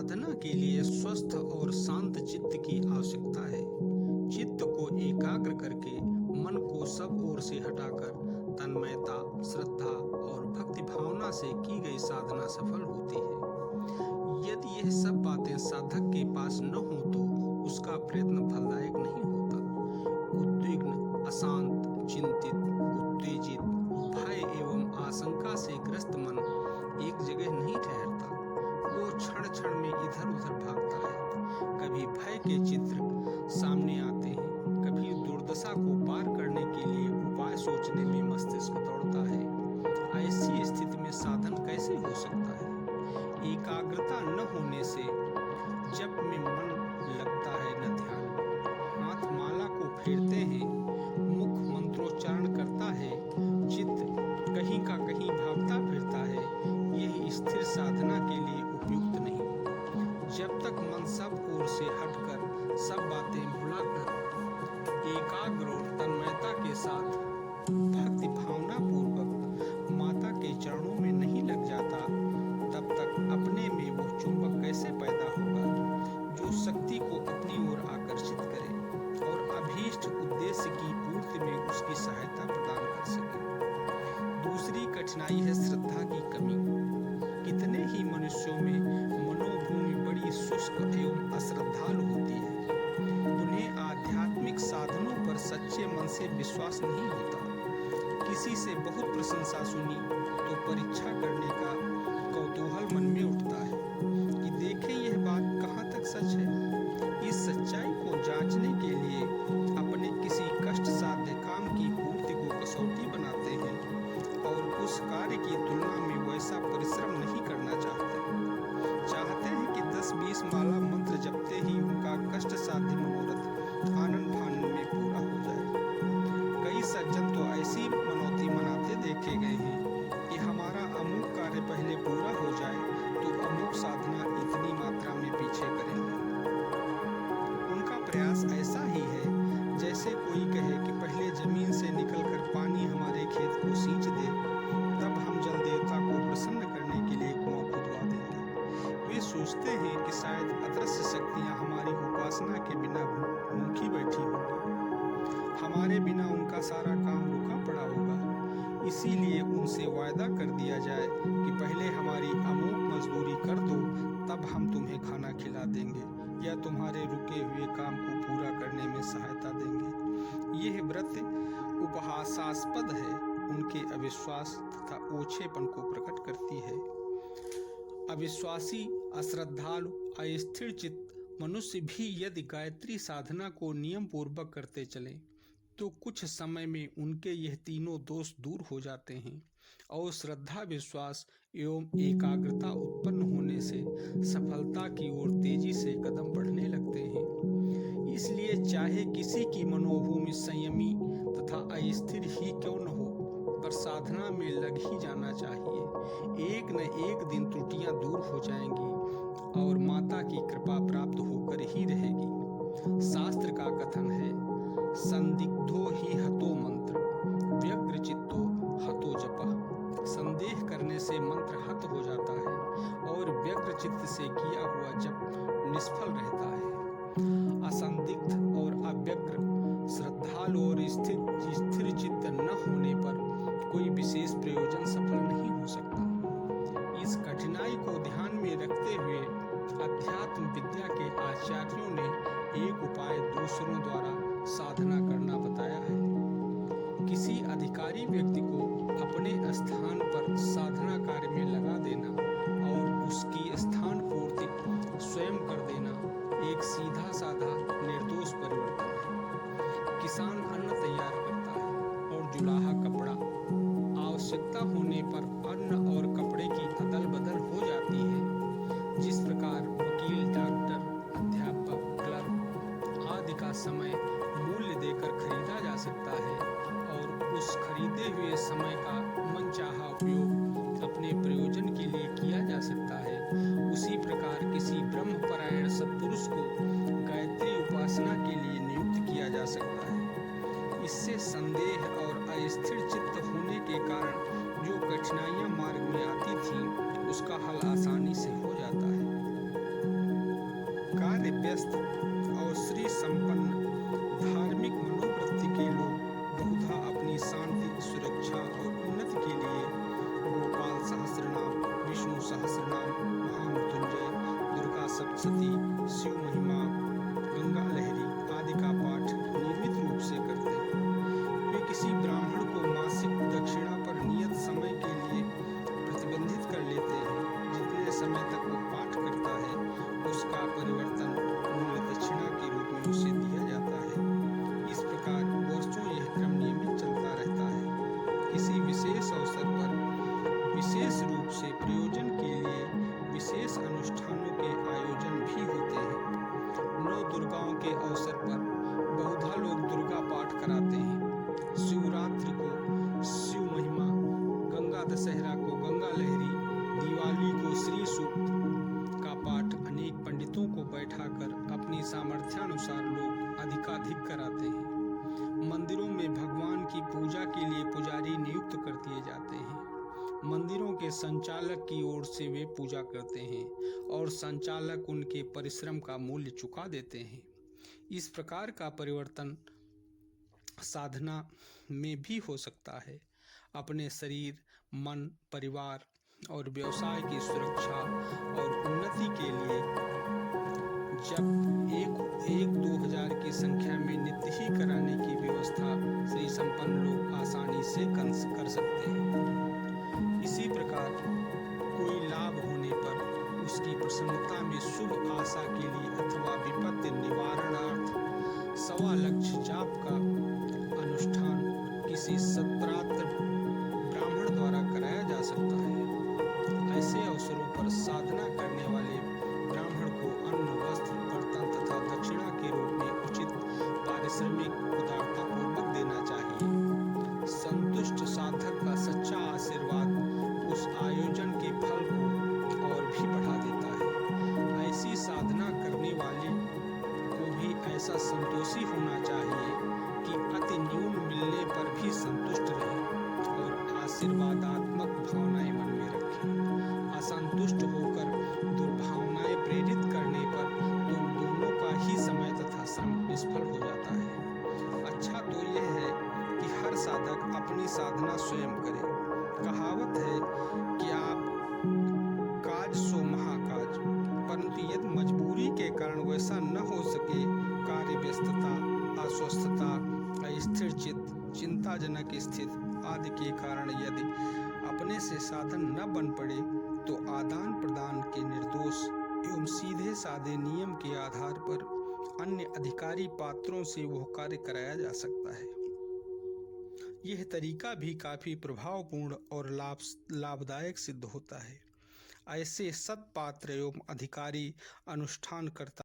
साधना के लिए स्वस्थ और शांत चित्त की आवश्यकता है। चित्त को एकाग्र करके मन को सब ओर से हटाकर तन्मयता, श्रद्धा और भक्ति भावना से की गई साधना सफल होती है। यदि यह सब बातें साधक के पास न हो तो उसका प्रयत्न फलदायक नहीं होता। उद्विग्न, अशांत, चिंतित, उत्तेजित, भय एवं आशंका से ग्रस्त मन एक जगह नहीं ठहरता। वो क्षण क्षण में इधर उधर भागता है। कभी भय के चित्र सामने आते हैं, कभी दुर्दशा को पार करने के लिए उपाय सोचने में मस्तिष्क दौड़ता है। ऐसी स्थिति में साधन कैसे हो सकता है? एकाग्रता न होने से जप में मन लगता है न ध्यान। हाथ माला को फेरते हैं, मुख मंत्रोच्चारण करता है, चित्त कहीं का कहीं भागता फिरता है। यह स्थिर साधना के लिए उपयुक्त नहीं। जब तक मन सब ओर से हटकर सब बातें भुलाकर एकाग्र और तन्मयता के साथ भक्ति भावना पूर्वक माता के चरणों में नहीं लग जाता, तब तक अपने में वो चुंबक कैसे पैदा होगा जो शक्ति को अपनी ओर आकर्षित करे और अभीष्ट उद्देश्य की पूर्ति में उसकी सहायता प्रदान कर सके। दूसरी कठिनाई है श्रद्धा की कमी। कितने ही मनुष्यों में मनोभूमि बड़ी शुष्क एवं अश्रद्धालु होती है। उन्हें आध्यात्मिक साधनों पर सच्चे मन से विश्वास नहीं होता। किसी से बहुत प्रशंसा सुनी तो परीक्षा करने का कौतूहल मन में उठता है कि देखें यह बात कहाँ तक सच है। इस सच्चाई को जांचने के लिए अपने किसी कष्ट साध्य काम की पूर्ति को कसौटी बनाते हैं और उस कार्य की तुलना में वैसा परिश्रम नहीं करना चाहते हैं कि 10-20 माला मंत्र जपते ही उनका कष्ट साध्य मनोरथ आनंद फानन में पूरा हो जाए। कई सज्जन तो ऐसी मनौती मनाते देखे गए हैं कि हमारा अमुक कार्य पहले पूरा हो जाए तो अमुक साधना इतनी मात्रा में पीछे करेंगे। उनका प्रयास ऐसा ही है जैसे कोई कहे कि पहले जमीन से निकलकर पानी हमारे खेत को सींच दे, तब हम जल देवता को प्रसन्न करने के लिए कुआं खुदवा देंगे। वे सोचते हैं कि शायद अदृश्य शक्तियां हमारी उपासना के बिना भूखी बैठी होंगी, हमारे बिना उनका सारा काम रुका पड़ा होगा। इसीलिए उनसे वायदा कर दिया जाए कि पहले हमारी अमूक मजदूरी कर दो, तब हम तुम्हें खाना खिला देंगे या तुम्हारे रुके हुए काम को पूरा करने में सहायता देंगे। यह व्रत उपहासास्पद है, उनके अविश्वास तथा ओछेपन को प्रकट करती है। अविश्वासी, अश्रद्धालु, अस्थिर चित्त मनुष्य भी यदि गायत्री साधना को नियम पूर्वक करते चले तो कुछ समय में उनके यह तीनों दोष दूर हो जाते हैं और श्रद्धा, विश्वास एवं एकाग्रता उत्पन्न होने से सफलता की ओर तेजी से कदम बढ़ने लगते हैं। इसलिए चाहे किसी की मनोभूमि संयमी तथा अस्थिर ही क्यों न हो, पर साधना में लग ही जाना चाहिए। एक न एक दिन त्रुटियां दूर हो जाएंगी और माता की कृपा प्राप्त होकर ही रहेगी। शास्त्र का कथन है, संदिग्धो ही हतो मंत्र, व्यग्र चित्तो हतो जपः। संदेह करने से मंत्र हत हो जाता है और व्यग्र चित्त से किया हुआ जप निष्फल रहता है। असंदिग्ध और अव्यग्र, श्रद्धालु और स्थिर चित्त न होने पर कोई विशेष प्रयोजन सफल नहीं हो सकता। इस कठिनाई को ध्यान में रखते हुए अध्यात्म विद्या के आचार्यों ने एक उपाय दूसरों द्वारा साधना करना बताया है। किसी अधिकारी व्यक्ति को अपने स्थान पर साधना कार्य में लगा देना और उसकी स्थान पूर्ति स्वयं कर देना एक सीधा साधा निर्दोष परिवर्तन है। किसान अन्न तैयार करता है और जुलाहा कपड़ा। आवश्यकता होने पर अन्न और कपड़े की अदल बदल हो जाती है। जिस प्रकार वकील, डॉक्टर, अध्यापक, क्लर्क आदि का समय मूल्य देकर खरीदा जा सकता है और उस खरीदे हुए समय का मनचाहा उपयोग अपने प्रयोजन के लिए किया जा सकता है, उसी प्रकार किसी ब्रह्मपरायण सत्पुरुष को गायत्री उपासना के लिए नियुक्त किया जा सकता है। इससे संदेह और अस्थिर चित्त होने के कारण जो कठिनाइयां मार्ग में आती थीं, उसका हल आसानी से हो जाता है। कार्य व्यस्त और श्री संपन्न धार्मिक मनोवृत्ति के लोग बहुधा अपनी शांति, सुरक्षा और उन्नति के लिए गोपाल सहस्रनाम, विष्णु सहस्रनाम, महामृत्युंजय, दुर्गा सप्तशती, शिव महिमा, गंगा लहरी आदि का पाठ नियमित रूप से करते हैं। वे किसी ब्राह्मण को मासिक दक्षिणा पर नियत समय के लिए प्रतिबंधित कर लेते हैं। जितने समय तक वो पाठ करता है उसका परिवर्तन मूल्य दक्षिणा के रूप में उसे दिया जाता है। इस प्रकार वर्षों यह क्रम नियमित चलता रहता है। किसी विशेष अवसर पर विशेष रूप से प्रयोजन के लिए विशेष अनुष्ठानों के आयोजन भी होते हैं। 9 दुर्गाओं के अवसर पर बहुधा लोग दुर्गा पाठ कराते हैं। शिवरात्रि को शिव महिमा, गंगा दशहरा को गंगा लहरी, दिवाली को श्री सूक्त का पाठ अनेक पंडितों को बैठाकर अपनी सामर्थ्यानुसार लोग अधिकाधिक कराते हैं। मंदिरों में भगवान की पूजा के लिए पुजारी नियुक्त कर दिए जाते हैं। मंदिरों के संचालक की ओर से वे पूजा करते हैं और संचालक उनके परिश्रम का मूल्य चुका देते हैं। इस प्रकार का परिवर्तन साधना में भी हो सकता है। अपने शरीर, मन, परिवार और व्यवसाय की सुरक्षा और उन्नति के लिए जब 1-2 हजार की संख्या में नित्य ही कराने की व्यवस्था श्री संपन्न लोग आसानी से कर सकते हैं। इसी प्रकार कोई लाभ होने पर उसकी प्रसन्नता में शुभ आशा के लिए अथवा विपत्ति निवारणार्थ 1.25 लक्ष जाप का अनुष्ठान किसी सत्पात्र ब्राह्मण द्वारा कराया जा सकता है। ऐसे अवसरों पर साधना करने वाले ब्राह्मण को अन्न, वस्त्र, बर्तन तथा दक्षिणा के रूप में उचित पारिश्रमिक उदारतापूर्वक देना चाहिए। संतुष्ट साधक का सच्चा आशीर्वाद उस आयोजन के फल को और भी बढ़ा देता है। ऐसी साधना करने वाले को भी ऐसा संतोषी होना चाहिए कि अति न्यून मिलने पर भी संतुष्ट रहे और आशीर्वादात्मक भावनाएं मन में रखे। असंतुष्ट होकर दुर्भावनाएं प्रेरित करने पर तुम दोनों का ही समय तथा श्रम निष्फल हो जाता है। अच्छा तो यह है कि हर साधक अपनी साधना स्वयं करे। कहावत है कि आप काज सो महाकाज, परंतु यदि मजबूरी के कारण वैसा न हो सके, कार्य व्यस्तता, अस्वस्थता, अस्थिर चित्त, चिंताजनक स्थिति आदि के कारण यदि अपने से साधन न बन पड़े तो आदान प्रदान के निर्दोष एवं सीधे साधे नियम के आधार पर अन्य अधिकारी पात्रों से वह कार्य कराया जा सकता है। यह तरीका भी काफी प्रभावपूर्ण और लाभदायक सिद्ध होता है। ऐसे सत्पात्र एवं अधिकारी अनुष्ठान करता